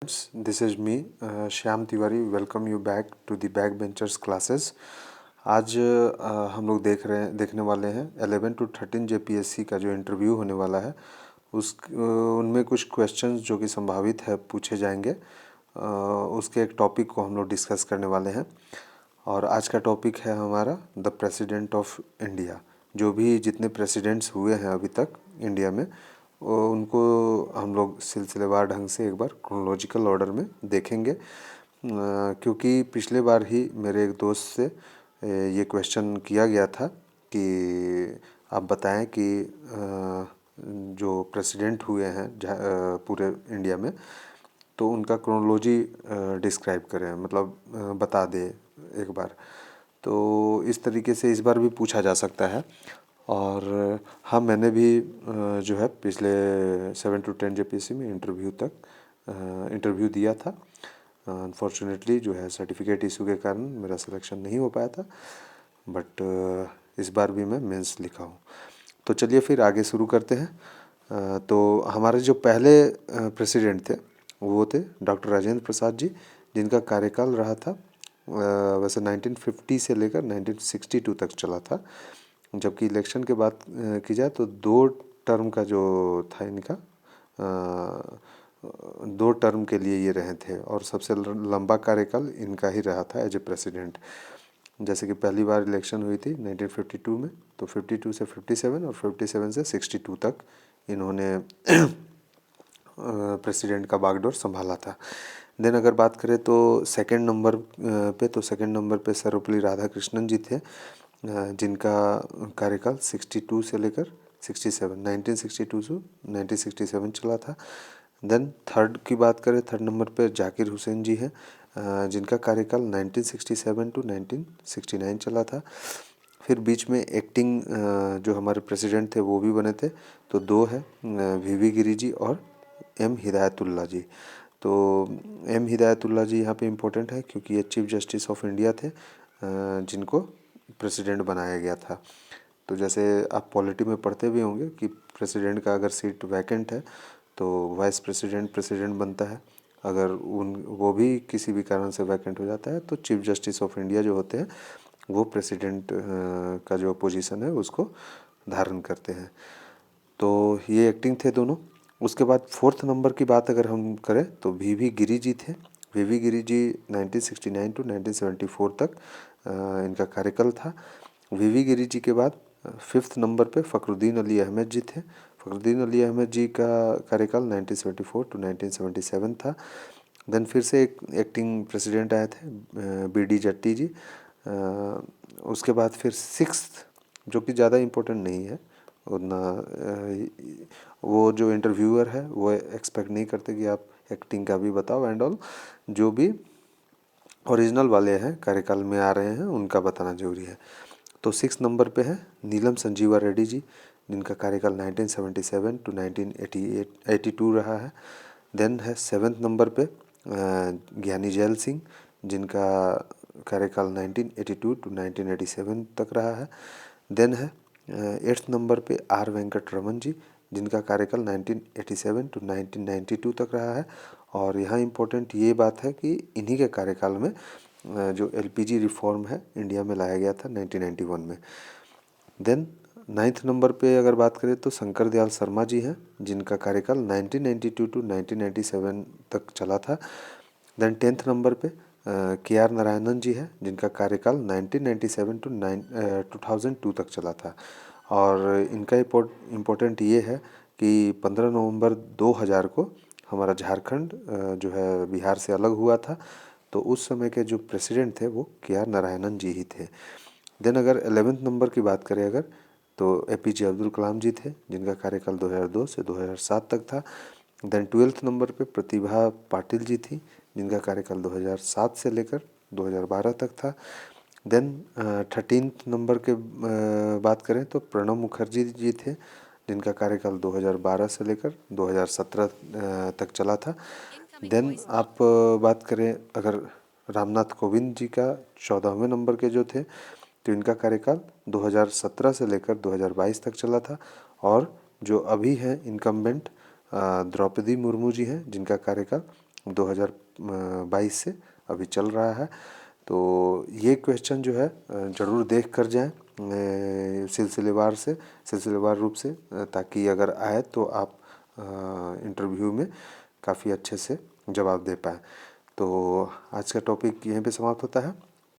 This is me, Shyam Tiwari. Welcome you back to the back benchers classes. आज हम लोग देखने वाले हैं 11 to 13 जेपीएससी का जो इंटरव्यू होने वाला है उनमें कुछ क्वेश्चंस जो कि संभावित है पूछे जाएंगे. उसके एक टॉपिक को हम लोग डिस्कस करने वाले हैं और आज का टॉपिक है हमारा द प्रेसिडेंट ऑफ इंडिया. जो भी जितने प्रेसिडेंट्स हुए हैं अभी तक इंडिया में उनको हम लोग सिलसिलेवार ढंग से एक बार क्रोनोलॉजिकल ऑर्डर में देखेंगे, क्योंकि पिछले बार ही मेरे एक दोस्त से ये क्वेश्चन किया गया था कि आप बताएं कि जो प्रेसिडेंट हुए हैं पूरे इंडिया में तो उनका क्रोनोलॉजी डिस्क्राइब करें, मतलब बता दे एक बार. तो इस तरीके से इस बार भी पूछा जा सकता है. और हाँ, मैंने भी जो है पिछले 7 to 10 जेपीएससी में इंटरव्यू दिया था. अनफॉर्चुनेटली जो है सर्टिफिकेट इशू के कारण मेरा सिलेक्शन नहीं हो पाया था, बट इस बार भी मैं मेंस लिखा हूँ. तो चलिए फिर आगे शुरू करते हैं. तो हमारे जो पहले प्रेसिडेंट थे वो थे डॉक्टर राजेंद्र प्रसाद जी, जिनका कार्यकाल रहा था वैसे 1950 से लेकर 1962 तक चला था. जबकि इलेक्शन के बात की जाए तो 2 टर्म का जो था इनका 2 टर्म के लिए ये रहे थे और सबसे लंबा कार्यकाल इनका ही रहा था एज ए प्रेसिडेंट. जैसे कि पहली बार इलेक्शन हुई थी 1952 में, तो 52 से 57 और 57 से 62 तक इन्होंने प्रेसिडेंट का बागडोर संभाला था. देन अगर बात करें तो सेकंड नंबर पे सर्वपल्ली राधाकृष्णन जी थे, जिनका कार्यकाल 62 से लेकर 1962 से 1967 चला था. देन थर्ड की बात करें, थर्ड नंबर पे जाकिर हुसैन जी हैं, जिनका कार्यकाल 1967 to 1969 चला था. फिर बीच में एक्टिंग जो हमारे प्रेसिडेंट थे वो भी बने थे, तो 2 है वीवी गिरी जी और एम हिदायतुल्ला जी. तो एम हिदायतुल्ला जी यहाँ पे इम्पोर्टेंट है क्योंकि ये चीफ जस्टिस ऑफ इंडिया थे, जिनको प्रेसिडेंट बनाया गया था. तो जैसे आप पॉलिटी में पढ़ते भी होंगे कि प्रेसिडेंट का अगर सीट वैकेंट है तो वाइस प्रेसिडेंट बनता है. अगर वो भी किसी भी कारण से वैकेंट हो जाता है तो चीफ जस्टिस ऑफ इंडिया जो होते हैं वो प्रेसिडेंट का जो पोजीशन है उसको धारण करते हैं. तो ये एक्टिंग थे दोनों. उसके बाद फोर्थ नंबर की बात अगर हम करें तो वीवी गिरी जी थे. वीवी गिरी जी 1969 to 1974 तक इनका कार्यकाल था. वीवी गिरी जी के बाद फिफ्थ नंबर पे फ़खरुद्दीन अली अहमद जी थे. फ़खरुद्दीन अली अहमद जी का कार्यकाल 1974 to 1977 था. देन फिर से एक एक्टिंग प्रेसिडेंट आए थे बीडी जट्टी जी. उसके बाद फिर सिक्स्थ, जो कि ज़्यादा इम्पोर्टेंट नहीं है उतना, वो जो इंटरव्यूअर है वो एक्सपेक्ट नहीं करते कि आप एक्टिंग का भी बताओ एंड ऑल. जो भी ओरिजिनल वाले हैं कार्यकाल में आ रहे हैं उनका बताना जरूरी है. तो 6 नंबर पे है नीलम संजीवा रेड्डी जी, जिनका कार्यकाल 1977 to 1982 रहा है. देन है 7th नंबर पे ज्ञानी जैल सिंह, जिनका कार्यकाल 1982 to 1987 तक रहा है. देन है 8th नंबर पे आर वेंकट रमन जी, जिनका कार्यकाल 1987 to 1992 तक रहा है. और यहाँ इम्पोर्टेंट ये बात है कि इन्हीं के कार्यकाल में जो एलपीजी रिफॉर्म है इंडिया में लाया गया था 1991 में. देन 9th नंबर पे अगर बात करें तो शंकर दयाल शर्मा जी हैं, जिनका कार्यकाल 1992 to 1997 तक चला था. देन 10th नंबर पे के आर नारायणन जी हैं, जिनका कार्यकाल 1997 to 2002 तक चला था. और इनका इम्पोर्टेंट ये है कि 15 नवंबर 2000 को हमारा झारखंड जो है बिहार से अलग हुआ था, तो उस समय के जो प्रेसिडेंट थे वो के आर नारायणन जी ही थे. देन अगर 11th नंबर की बात करें अगर, तो एपीजे अब्दुल कलाम जी थे, जिनका कार्यकाल 2002 से 2007 तक था. देन 12th नंबर पे प्रतिभा पाटिल जी थी, जिनका कार्यकाल 2007 से लेकर 2012 तक था. देन 13th नंबर के बात करें तो प्रणब मुखर्जी जी थे, जिनका कार्यकाल 2012 से लेकर 2017 तक चला था. देन आप बात करें अगर रामनाथ कोविंद जी का 14वें नंबर के जो थे, तो इनका कार्यकाल 2017 से लेकर 2022 तक चला था. और जो अभी हैं इनकम्बेंट द्रौपदी मुर्मू जी हैं, जिनका कार्यकाल 2022 से अभी चल रहा है। तो ये क्वेश्चन जो है ज़रूर देख कर जाएं सिलसिलेवार रूप से, ताकि अगर आए तो आप इंटरव्यू में काफ़ी अच्छे से जवाब दे पाएँ। तो आज का टॉपिक यहीं पे समाप्त होता है।